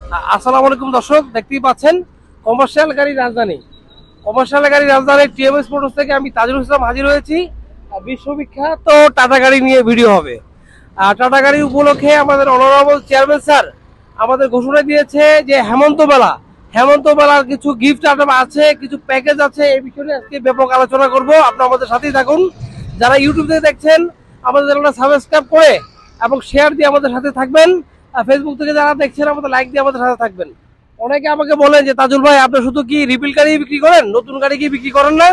আসসালামু আলাইকুম দর্শক, দেখতেই পাচ্ছেন কমার্শিয়াল গাড়ি রাজধানী টিএমএস মোটরস থেকে আমি তাজুল ইসলাম হাজির হয়েছি। বিশ্ববিখ্যাত টাটা গাড়ি নিয়ে ভিডিও হবে। টাটা গাড়ি উপলক্ষে আমাদের অনারেবল চেয়ারম্যান স্যার আমাদের ঘোষণা দিয়েছে যে হেমন্ত মেলার কিছু গিফট আইটেম আছে, কিছু প্যাকেজ আছে। এই বিষয়ে আজকে ব্যাপক আলোচনা করব। আপনারা আমাদের সাথেই থাকুন। যারা ইউটিউব থেকে দেখছেন আমাদের চ্যানেলটা সাবস্ক্রাইব করে এবং শেয়ার দিয়ে আমাদের সাথে থাকবেন। ফেসবুক থেকে যারা দেখছেন আমাদের লাইক দিয়ে আমাদের সাথে থাকবেন। অনেকে আমাকে বলেন যে তাজুল ভাই, আপনি শুধু কি রিপিল গাড়ি বিক্রি করেন, নতুন গাড়ি কি বিক্রি করেন না?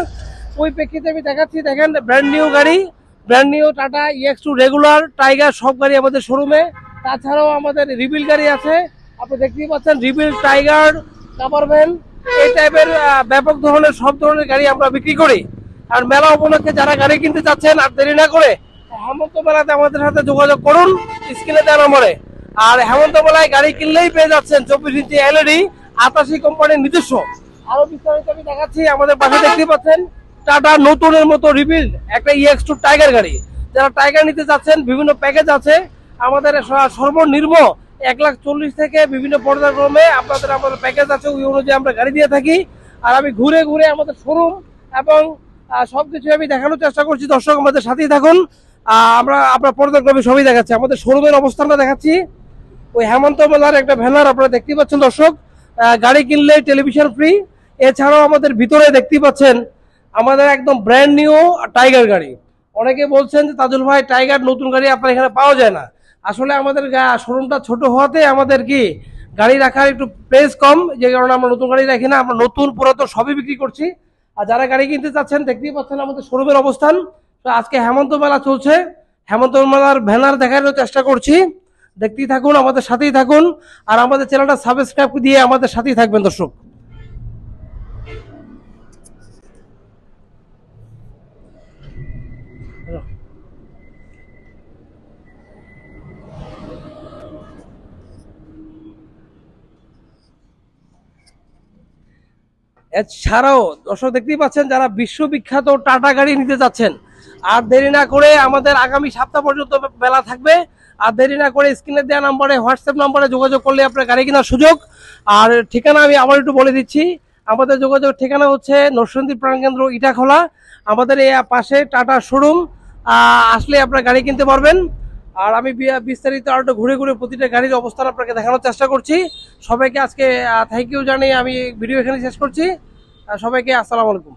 ওই প্রেক্ষিতে আমি দেখাচ্ছি। দেখেন, brand new tata EX2 regular, tiger সব গাড়ি আমাদের শোরুমে। তাছাড়াও আমাদের রিপিল গাড়ি আছে, আপনি দেখতেই পাচ্ছেন। রিপিল, টাইগার, কাভার ভ্যান, এই টাইপের ব্যাপক ধরনের সব ধরনের গাড়ি আমরা বিক্রি করি। আর মেলা উপলক্ষে যারা গাড়ি কিনতে চাচ্ছেন, আর দেরি না করে হেমন্ত মেলাতে আমাদের সাথে যোগাযোগ করুন স্ক্রিনে দেওয়া নম্বরে। আর হেমন্ত মেলায় গাড়ি কিনলেই পেয়ে যাচ্ছেন 24 ইঞ্চি LED 88 কোম্পানির নিজস্ব। আরো বিস্তারিত আমি দেখাচ্ছি। আমাদের পাশে দেখতে পাচ্ছেন টাটা নতুনের মতো রিবিল্ড একটা EX2 টাইগার গাড়ি। যারা টাইগার নিতে চাচ্ছেন, বিভিন্ন প্যাকেজ আছে আমাদের। সর্বনিম্ন 1,40,000 থেকে বিভিন্ন পর্যায়ক্রমে আমাদের প্যাকেজ আছে। ওই অনুযায়ী আমরা গাড়ি দিয়ে থাকি। আর আমি ঘুরে ঘুরে আমাদের শোরুম এবং সবকিছু আমি দেখানোর চেষ্টা করছি। দর্শক আমাদের সাথেই থাকুন। আমরা আপনার পর্যায়ক্রমে সবই দেখাচ্ছি। আমাদের শোরুমের অবস্থানটা দেখাচ্ছি। ওই হেমন্ত মেলার একটা ব্যানার আপনারা দেখতে পাচ্ছেন দর্শক। গাড়ি কিনলে টেলিভিশন ফ্রি। এছাড়াও আমাদের ভিতরে দেখতে পাচ্ছেন আমাদের একদম ব্র্যান্ড নিউ টাইগার গাড়ি। অনেকে বলছেন যে তাজুল ভাই, টাইগার নতুন গাড়ি আপনার এখানে পাওয়া যায় না। আসলে আমাদের শোরুমটা ছোট হওয়াতে আমাদের কি গাড়ি রাখার একটু প্লেস কম, যে কারণে আমরা নতুন গাড়ি রাখি না। আমরা নতুন পুরাতন সবই বিক্রি করছি। আর যারা গাড়ি কিনতে চাচ্ছেন, দেখতেই পাচ্ছেন আমাদের শোরুমের অবস্থান। তো আজকে হেমন্ত মেলা চলছে, হেমন্ত মেলার ব্যানার দেখানোর চেষ্টা করছি। দেখতেই থাকুন, আমাদের সাথেই থাকুন। আর আমাদের চ্যানেলটা সাবস্ক্রাইব দিয়ে আমাদের সাথেই থাকবেন দর্শক। এছাড়াও দর্শক দেখতেই পাচ্ছেন যারা বিশ্ববিখ্যাত টাটা গাড়ি নিতে যাচ্ছেন, আর দেরি না করে আমাদের আগামী সপ্তাহ পর্যন্ত বেলা থাকবে। আর দেরি না করে স্ক্রিনে দেওয়া নাম্বারে, হোয়াটসঅ্যাপ নাম্বারে যোগাযোগ করলে আপনার গাড়ি কেনার সুযোগ। আর ঠিকানা আমি আবার একটু বলে দিচ্ছি। আমাদের যোগাযোগ ঠিকানা হচ্ছে নরসিংদী প্রাণকেন্দ্র, ইটাখোলা। আমাদের এই পাশে টাটা শোরুম। আসলে আপনার গাড়ি কিনতে পারবেন। আর আমি বিস্তারিত আর একটু ঘুরে ঘুরে প্রতিটা গাড়ির অবস্থান আপনাকে দেখানোর চেষ্টা করছি। সবাইকে আজকে থ্যাংক ইউ জানিয়ে আমি ভিডিও এখানে শেষ করছি। সবাইকে আসসালামু আলাইকুম।